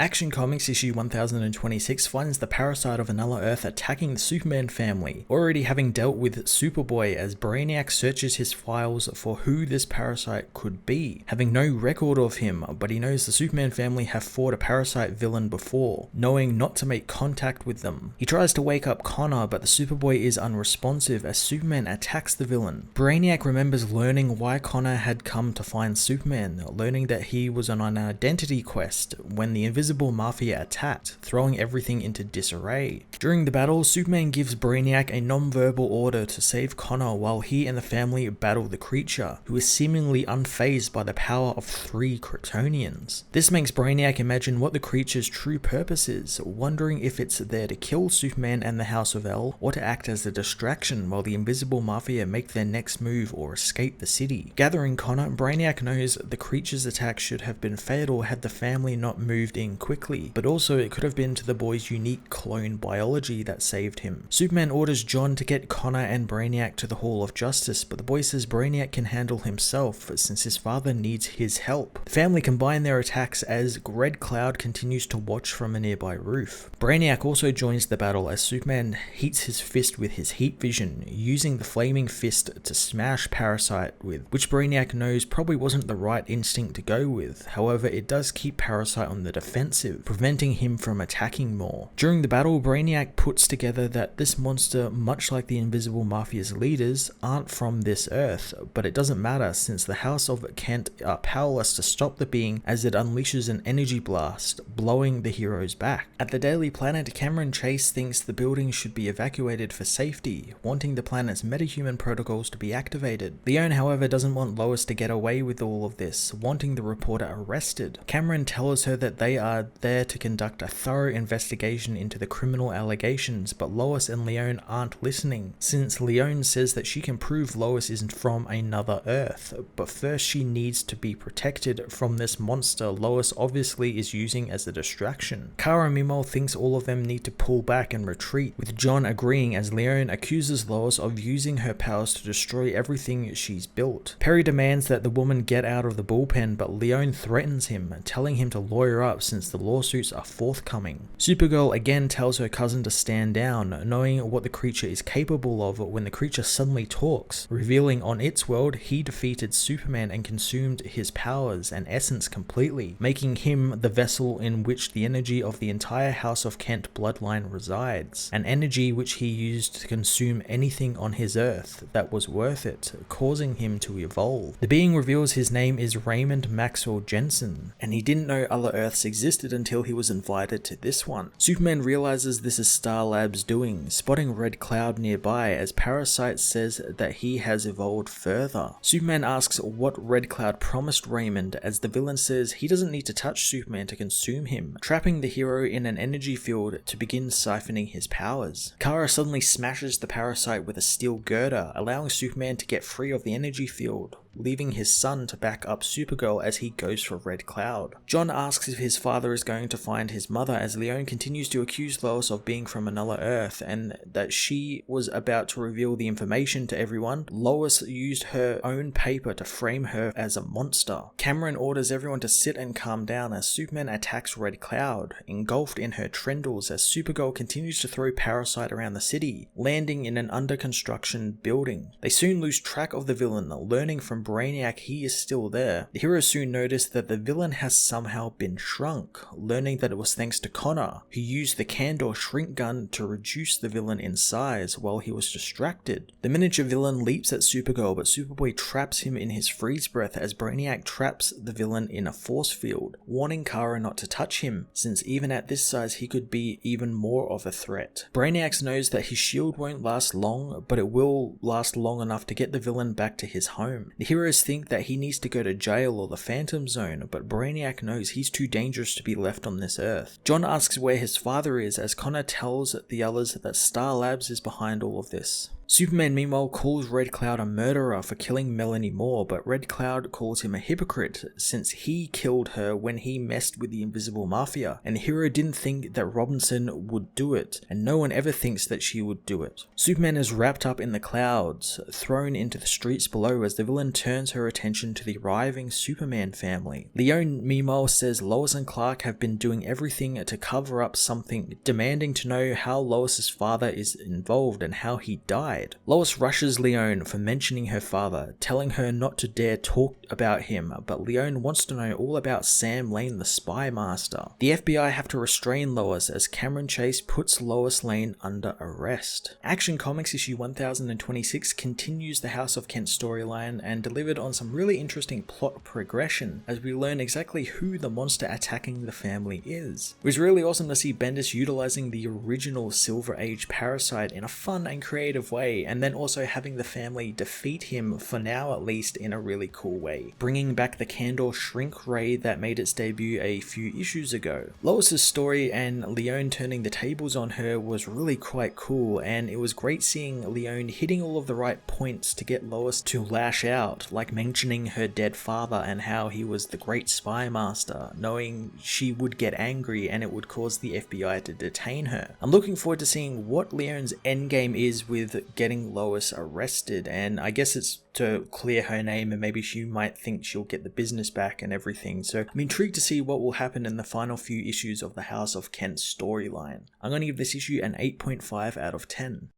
Action Comics issue 1026 finds the parasite of another Earth attacking the Superman family, already having dealt with Superboy as Brainiac searches his files for who this parasite could be, having no record of him, but he knows the Superman family have fought a parasite villain before, knowing not to make contact with them. He tries to wake up Connor, but the Superboy is unresponsive as Superman attacks the villain. Brainiac remembers learning why Connor had come to find Superman, learning that he was on an identity quest when the Invisible Mafia attacked, throwing everything into disarray. During the battle, Superman gives Brainiac a non-verbal order to save Connor while he and the family battle the creature, who is seemingly unfazed by the power of 3 Kryptonians. This makes Brainiac imagine what the creature's true purpose is, wondering if it's there to kill Superman and the House of El, or to act as a distraction while the Invisible Mafia make their next move or escape the city. Gathering Connor, Brainiac knows the creature's attack should have been fatal had the family not moved in quickly, but also it could have been to the boy's unique clone biology that saved him. Superman orders John to get Connor and Brainiac to the Hall of Justice, but the boy says Brainiac can handle himself since his father needs his help. The family combine their attacks as Red Cloud continues to watch from a nearby roof. Brainiac also joins the battle as Superman heats his fist with his heat vision, using the flaming fist to smash Parasite with, which Brainiac knows probably wasn't the right instinct to go with. However, it does keep Parasite on the defensive, preventing him from attacking more. During the battle, Brainiac puts together that this monster, much like the Invisible Mafia's leaders, aren't from this Earth, but it doesn't matter since the House of Kent are powerless to stop the being as it unleashes an energy blast, blowing the heroes back. At the Daily Planet, Cameron Chase thinks the building should be evacuated for safety, wanting the planet's metahuman protocols to be activated. Leone, however, doesn't want Lois to get away with all of this, wanting the reporter arrested. Cameron tells her that they are there to conduct a thorough investigation into the criminal allegations, but Lois and Leone aren't listening, since Leone says that she can prove Lois isn't from another Earth, but first she needs to be protected from this monster Lois obviously is using as a distraction. Kara meanwhile thinks all of them need to pull back and retreat, with John agreeing as Leone accuses Lois of using her powers to destroy everything she's built. Perry demands that the woman get out of the bullpen, but Leone threatens him, telling him to lawyer up since the lawsuits are forthcoming. Supergirl again tells her cousin to stand down, knowing what the creature is capable of when the creature suddenly talks, revealing on its world he defeated Superman and consumed his powers and essence completely, making him the vessel in which the energy of the entire House of Kent bloodline resides, an energy which he used to consume anything on his Earth that was worth it, causing him to evolve. The being reveals his name is Raymond Maxwell Jensen, and he didn't know other Earths existed until he was invited to this one. Superman realizes this is Star Labs doing, spotting Red Cloud nearby as Parasite says that he has evolved further. Superman asks what Red Cloud promised Raymond as the villain says he doesn't need to touch Superman to consume him, trapping the hero in an energy field to begin siphoning his powers. Kara suddenly smashes the Parasite with a steel girder, allowing Superman to get free of the energy field, leaving his son to back up Supergirl as he goes for Red Cloud. John asks if his father is going to find his mother as Leone continues to accuse Lois of being from another Earth and that she was about to reveal the information to everyone. Lois used her own paper to frame her as a monster. Cameron orders everyone to sit and calm down as Superman attacks Red Cloud, engulfed in her trendles as Supergirl continues to throw Parasite around the city, landing in an under construction building. They soon lose track of the villain, learning from Brainiac he is still there. The heroes soon notice that the villain has somehow been shrunk, learning that it was thanks to Connor, who used the Candor shrink gun to reduce the villain in size while he was distracted. The miniature villain leaps at Supergirl, but Superboy traps him in his freeze breath as Brainiac traps the villain in a force field, warning Kara not to touch him, since even at this size he could be even more of a threat. Brainiac knows that his shield won't last long, but it will last long enough to get the villain back to his home. The heroes think that he needs to go to jail or the Phantom Zone, but Brainiac knows he's too dangerous to be left on this Earth. John asks where his father is as Connor tells the others that Star Labs is behind all of this. Superman meanwhile calls Red Cloud a murderer for killing Melanie Moore, but Red Cloud calls him a hypocrite since he killed her when he messed with the Invisible Mafia, and the hero didn't think that Robinson would do it, and no one ever thinks that she would do it. Superman is wrapped up in the clouds, thrown into the streets below as the villain turns her attention to the arriving Superman family. Leone meanwhile says Lois and Clark have been doing everything to cover up something, demanding to know how Lois's father is involved and how he died. Lois rushes Leone for mentioning her father, telling her not to dare talk about him, but Leone wants to know all about Sam Lane, the spy master. The FBI have to restrain Lois as Cameron Chase puts Lois Lane under arrest. Action Comics issue 1026 continues the House of Kent storyline and delivered on some really interesting plot progression as we learn exactly who the monster attacking the family is. It was really awesome to see Bendis utilizing the original Silver Age parasite in a fun and creative way, and then also having the family defeat him, for now at least, in a really cool way, bringing back the Kandor shrink ray that made its debut a few issues ago. Lois's story and Leone turning the tables on her was really quite cool, and it was great seeing Leone hitting all of the right points to get Lois to lash out, like mentioning her dead father and how he was the great spy master, knowing she would get angry and it would cause the FBI to detain her. I'm looking forward to seeing what Leone's endgame is with getting Lois arrested, and I guess it's to clear her name and maybe she might think she'll get the business back and everything, so I'm intrigued to see what will happen in the final few issues of the House of Kent storyline. I'm going to give this issue an 8.5 out of 10.